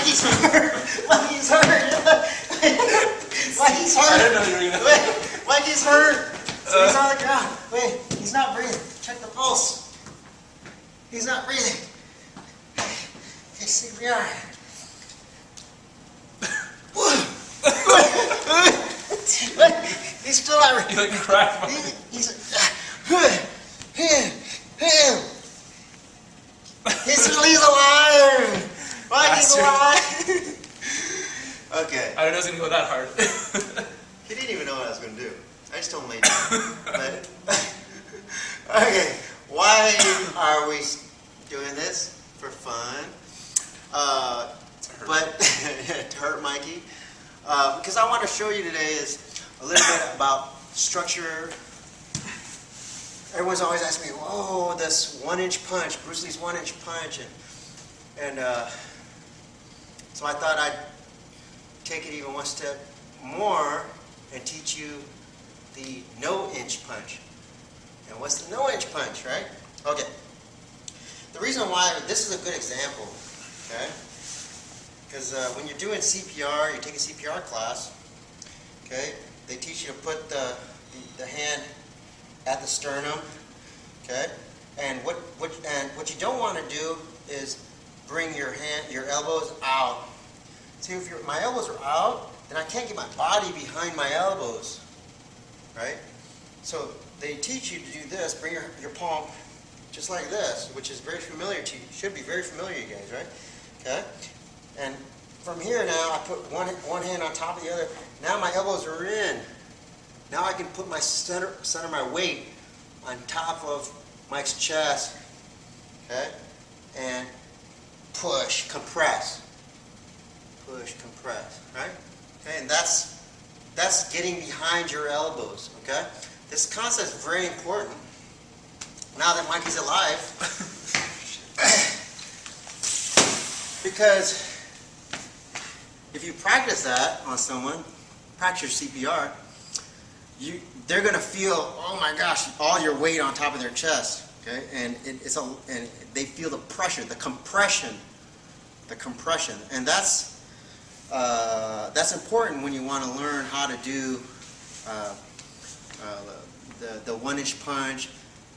Mikey's hurt. Mikey's hurt. Mikey's hurt. I didn't know you were gonna. Wait, Mikey's hurt. So he's on the ground. Wait, he's not breathing. Check the pulse. He's not breathing. Okay, CPR. He's still not breathing. You like cracked my. He's alive. Mikey's alive. Okay. I didn't know it was gonna go that hard. He didn't even know what I was going to do. I just told him later. But, okay, why are we doing this? For fun. But to hurt Mikey. Because I want to show you today is a little bit about structure. Everyone's always asking me, oh, this 1-inch punch, Bruce Lee's 1-inch punch. And so I thought I'd take it even one step more and teach you the no-inch punch. And what's the no-inch punch, right? Okay. The reason why, this is a good example, okay? Because when you're doing CPR, you take a CPR class, okay? They teach you to put the hand at the sternum, okay? And what you don't want to do is bring your elbows out. See, if my elbows are out, then I can't get my body behind my elbows, right? So they teach you to do this. Bring your palm just like this, which is very familiar to you. Should be very familiar, you guys, right? Okay. And from here now, I put one hand on top of the other. Now my elbows are in. Now I can put my center of my weight on top of Mike's chest, okay, and push, compress. Push, compress, right? Okay, and that's getting behind your elbows, okay? This concept is very important. Now that Mikey's alive, because if you practice that on someone, practice your CPR, they're going to feel, oh my gosh, all your weight on top of their chest, okay? And and they feel the pressure, the compression, and that's important when you want to learn how to do the 1-inch punch,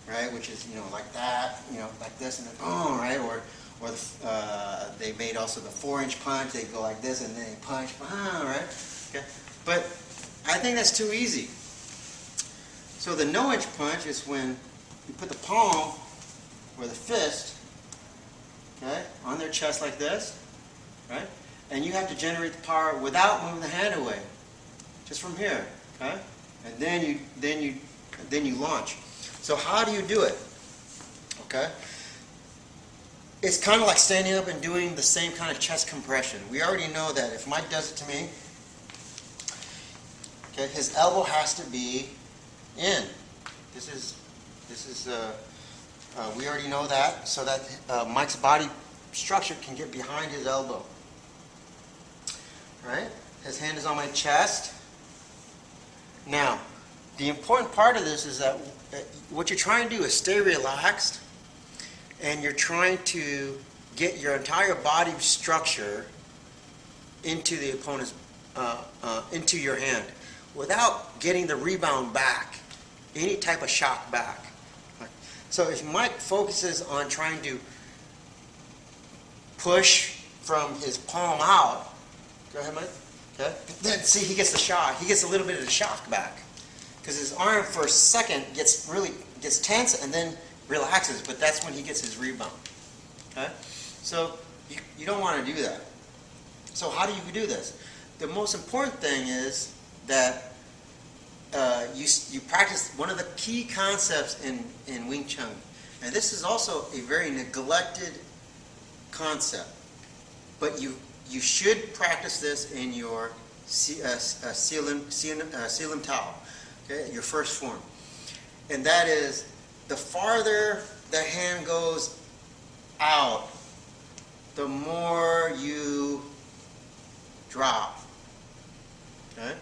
right? Which is like that, like this, and then boom, right? Or they made also the 4-inch punch. They go like this and then they punch, right? Okay. But I think that's too easy. So the no-inch punch is when you put the palm or the fist, okay, on their chest like this, right? And you have to generate the power without moving the hand away, just from here, okay? And then you launch. So how do you do it? Okay? It's kind of like standing up and doing the same kind of chest compression. We already know that if Mike does it to me, okay, his elbow has to be in. We already know that, so that Mike's body structure can get behind his elbow. Right? His hand is on my chest. Now, the important part of this is that what you're trying to do is stay relaxed, and you're trying to get your entire body structure into the opponent's, into your hand, without getting the rebound back, any type of shock back. So if Mike focuses on trying to push from his palm out, go ahead, Mike. Okay. Then see, he gets the shock. He gets a little bit of the shock back, because his arm for a second gets tense and then relaxes. But that's when he gets his rebound. Okay. So you don't want to do that. So how do you do this? The most important thing is that you practice one of the key concepts in Wing Chun, and this is also a very neglected concept, but you should practice this in your Selim Tao, okay, your first form. And that is, the farther the hand goes out, the more you drop. Okay?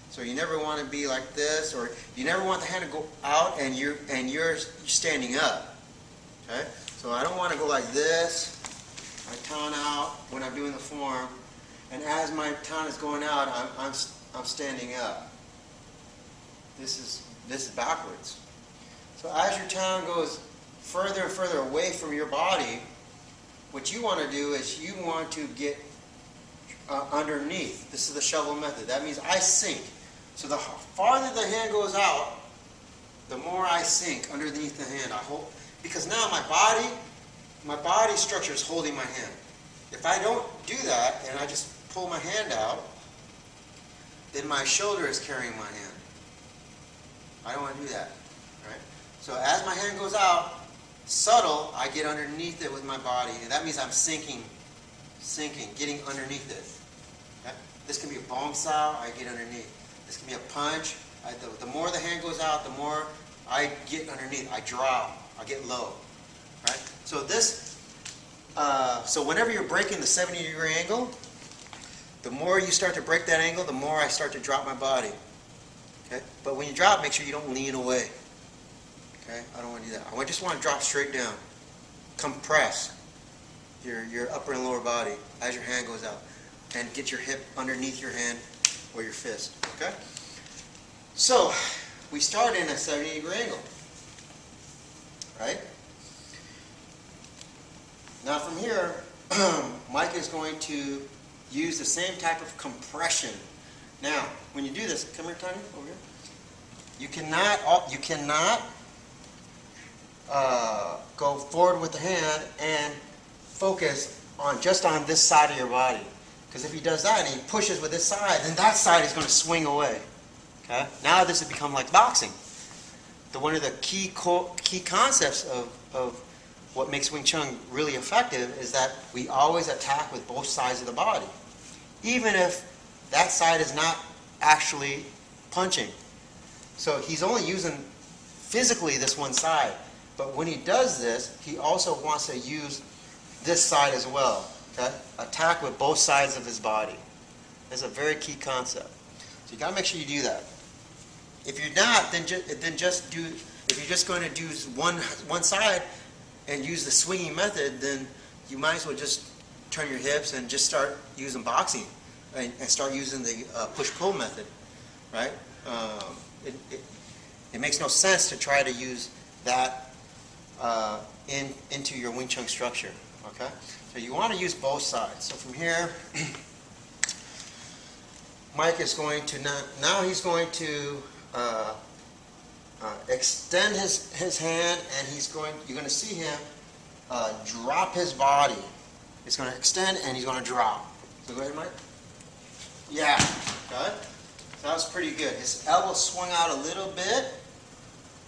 So you never want to be like this, or you never want the hand to go out and you're standing up. Okay? So I don't want to go like this, my tongue out when I'm I'm doing the form, and as my ton is going out, I'm standing up. This is backwards. So as your ton goes further and further away from your body, what you want to do is you want to get underneath. This is the shovel method. That means I sink. So the farther the hand goes out, the more I sink underneath the hand. I hold, because now my body structure is holding my hand. If I don't do that and I just pull my hand out, then my shoulder is carrying my hand. I don't want to do that. Right? So as my hand goes out, subtle, I get underneath it with my body, and that means I'm sinking, getting underneath it. Okay? This can be a bomb style, I get underneath. This can be a punch. The more the hand goes out, the more I get underneath. I drop, I get low. Right? So so whenever you're breaking the 70-degree angle, the more you start to break that angle, the more I start to drop my body. Okay? But when you drop, make sure you don't lean away. Okay? I don't want to do that. I just want to drop straight down. Compress your upper and lower body as your hand goes out. And get your hip underneath your hand or your fist. Okay? So, we start in a 70-degree angle. Right? Now from here, Mike is going to use the same type of compression. Now, when you do this, come here, Tiny, over here. You cannot go forward with the hand and focus just on this side of your body. Because if he does that and he pushes with this side, then that side is going to swing away. Okay? Now this has become like boxing. One of the key concepts of what makes Wing Chun really effective is that we always attack with both sides of the body, even if that side is not actually punching. So he's only using physically this one side, but when he does this, he also wants to use this side as well. Okay? Attack with both sides of his body. That's a very key concept. So you got to make sure you do that. If you're not, then just do. If you're just going to do one side and use the swinging method, then you might as well just turn your hips and just start using boxing and start using the push-pull method, right? It makes no sense to try to use that into your Wing Chun structure, okay? So you want to use both sides. So from here, Mike is going to, now he's going to extend his hand, and you're going to see him drop his body. He's going to extend and he's going to drop. So go ahead, Mike. Yeah, good. So that was pretty good. His elbow swung out a little bit,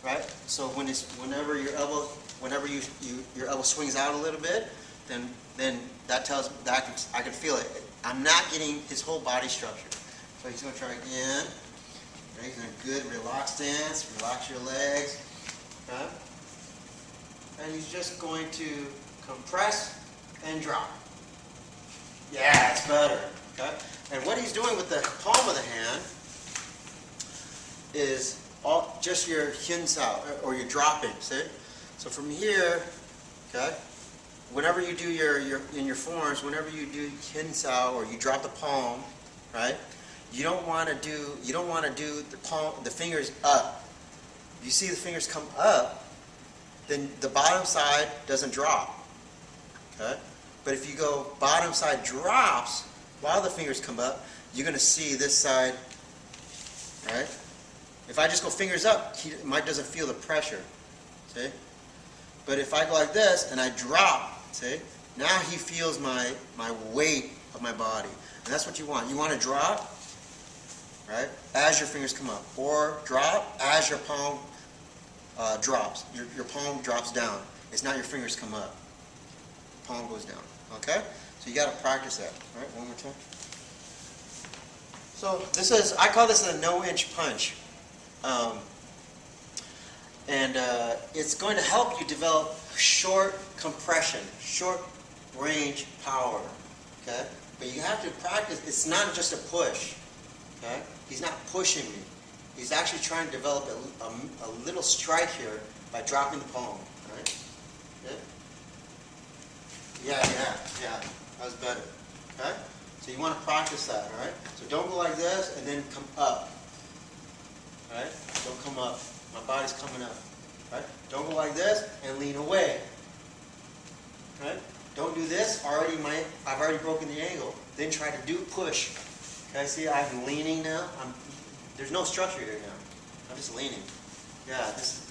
right? So whenever your elbow swings out a little bit, then that tells me that I can feel it. I'm not getting his whole body structure. So he's going to try again. Right, he's in a good relaxed stance. Relax your legs. Okay? And he's just going to compress and drop. Yeah, it's better. Okay? And what he's doing with the palm of the hand is just your hinsao, or your dropping. See? So from here, okay, whenever you do in your forms, whenever you do hinsao or you drop the palm, right? You don't want to do the fingers up. You see the fingers come up, then the bottom side doesn't drop. Okay? But if you go bottom side drops while the fingers come up, you're going to see this side, right? If I just go fingers up, Mike doesn't feel the pressure. See? But if I go like this and I drop, see? Now he feels my weight of my body. And that's what you want. You want to drop, right, as your fingers come up, or drop as your palm drops. Your palm drops down. It's not your fingers come up. Palm goes down. Okay? So you got to practice that. All right, one more time. So I call this a no-inch punch. It's going to help you develop short compression, short range power. Okay? But you have to practice. It's not just a push. Okay? He's not pushing me. He's actually trying to develop a little strike here by dropping the palm. Right? Yeah? Yeah. That was better. Okay? So you want to practice that, all right? So don't go like this and then come up. All right? Don't come up. My body's coming up. All right? Don't go like this and lean away. All right? Don't do this. I've already broken the angle. Then try to do push. Okay? See, I'm leaning now. There's no structure here now. I'm just leaning. Yeah, this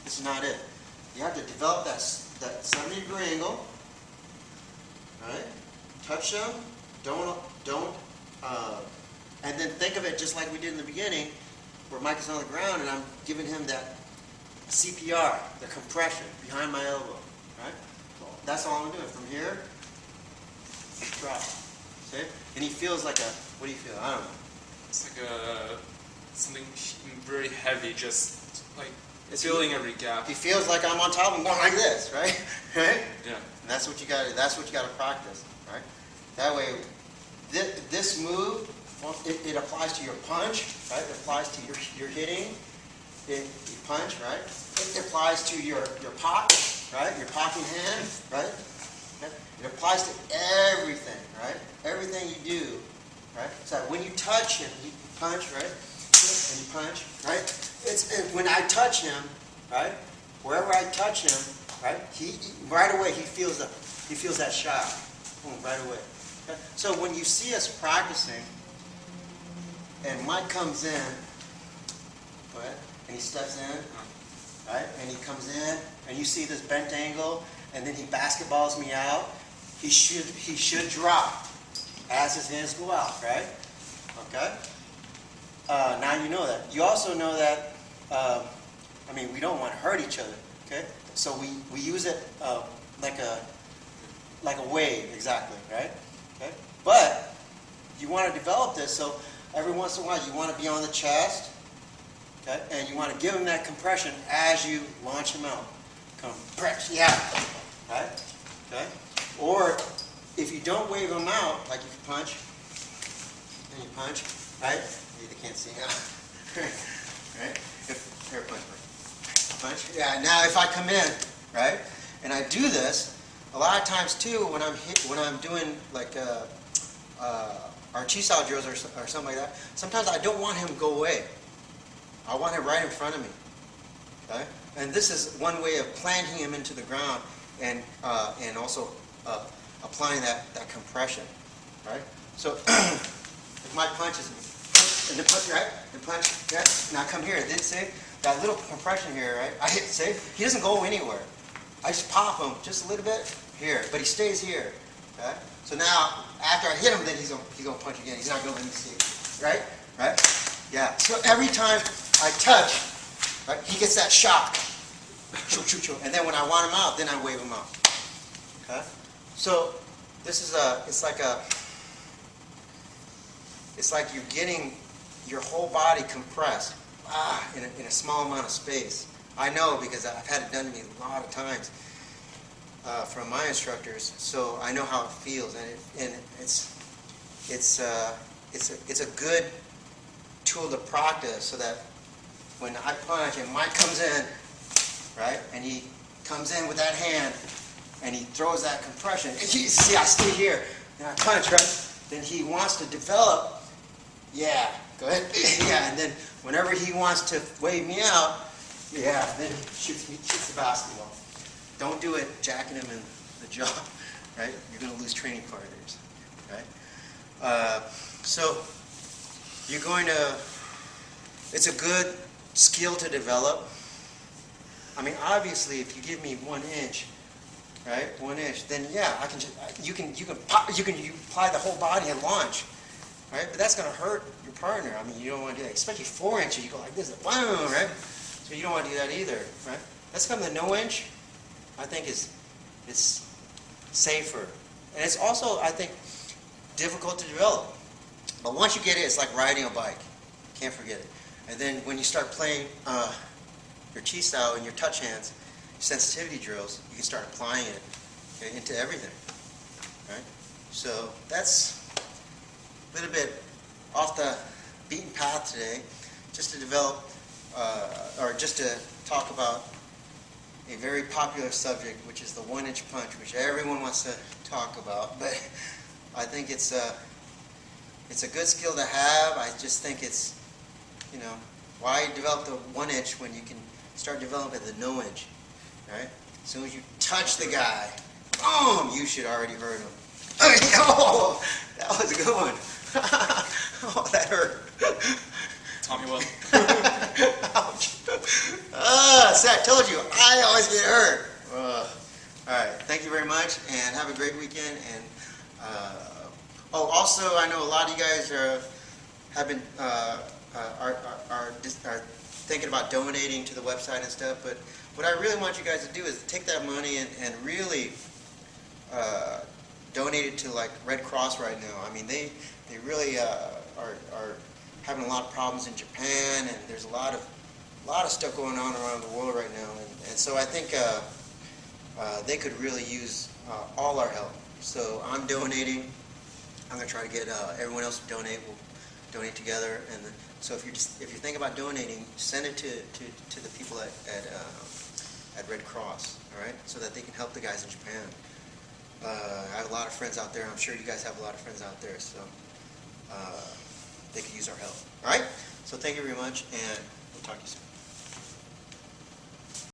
is not it. You have to develop that 70-degree angle. All right? Touch them. And then think of it just like we did in the beginning, where Mike is on the ground and I'm giving him that CPR, the compression behind my elbow. Right? That's all I'm doing. From here, drop. See? And he feels like what do you feel? I don't know. It's like something very heavy, just like filling every gap. He feels like I'm on top of him going like this, right? Right? Yeah. And that's what you got to practice, right? That way, this move, it applies to your punch, right? It applies to your hitting. You punch, right? It applies to your pop, right? Your popping hand, right? It applies to everything, right? Everything you do, right? So when you touch him, you punch, right? And you punch, right? When I touch him, right? Wherever I touch him, right? He right away he feels that shock, boom, right away. Okay? So when you see us practicing, and Mike comes in, right? And he steps in, right? And he comes in, and you see this bent angle, and then he basketballs me out. He should drop as his hands go out, right? Okay. Now you know that. You also know that. We don't want to hurt each other. Okay. So we use it like a wave, exactly, right? Okay. But you want to develop this, so every once in a while you want to be on the chest, okay, and you want to give him that compression as you launch him out. Compress, yeah, right? Okay. Or if you don't wave him out, like if you punch, and you punch, right? They can't see now, right? Here, punch. Yeah. Now if I come in, right, and I do this, a lot of times too, when I'm doing like our chi style drills or something like that, sometimes I don't want him to go away. I want him right in front of me. Okay? And this is one way of planting him into the ground and also applying that compression. Right? So if my punch is and the punch, right? The punch, yeah. Now come here. Then see that little compression here, right? I hit, see, he doesn't go anywhere. I just pop him just a little bit here, but he stays here. Okay? So now, after I hit him, then he's gonna punch again. He's not gonna let me see. Right? Right? Yeah. So every time I touch, right, he gets that shock. And then when I want him out, then I wave him out. Okay? So this is it's like you're getting your whole body compressed in a small amount of space. I know because I've had it done to me a lot of times from my instructors, so I know how it feels, and it's a good tool to practice, so that when I punch and Mike comes in, right, and he comes in with that hand and he throws that compression, and see, I stay here and I punch, right, then he wants to develop. Yeah, go ahead. Yeah, and then whenever he wants to wave me out, yeah, then he shoots the basketball. Don't do it jacking him in the jaw, right? You're going to lose training partners, right? So you're going to, it's a good skill to develop. Obviously, if you give me 1 inch, right, 1 inch, then yeah, I can just, you can apply the whole body and launch. Right? But that's going to hurt your partner. You don't want to do that. Especially 4 inches, you go like this, boom, right? So you don't want to do that either, right? Let's come to no inch. I think it's safer, and it's also, I think, difficult to develop. But once you get it, it's like riding a bike. Can't forget it. And then when you start playing your chi style and your touch hands, sensitivity drills, you can start applying it, okay, into everything. Right? So that's a little bit off the beaten path today, just to develop, or just to talk about a very popular subject, which is the 1 inch punch, which everyone wants to talk about. But I think it's a good skill to have. I just think it's, why develop the 1-inch when you can start developing the no-inch, right? As soon as you touch the guy, boom, you should already hurt him. Oh, that was a good one. Oh, that hurt. Tommy well. Ouch. See, I told you, I always get hurt. All right, thank you very much, and have a great weekend. And also, I know a lot of you guys have been are thinking about donating to the website and stuff. But what I really want you guys to do is take that money and really donate it to like Red Cross right now. I mean, they really are having a lot of problems in Japan, and there's a lot of stuff going on around the world right now. And so I think they could really use all our help. So I'm donating. I'm going to try to get everyone else to donate. We'll donate together. And so if you think about donating, send it to the people at Red Cross, all right, so that they can help the guys in Japan. I have a lot of friends out there. I'm sure you guys have a lot of friends out there, so they could use our help. All right. So thank you very much, and we'll talk to you soon.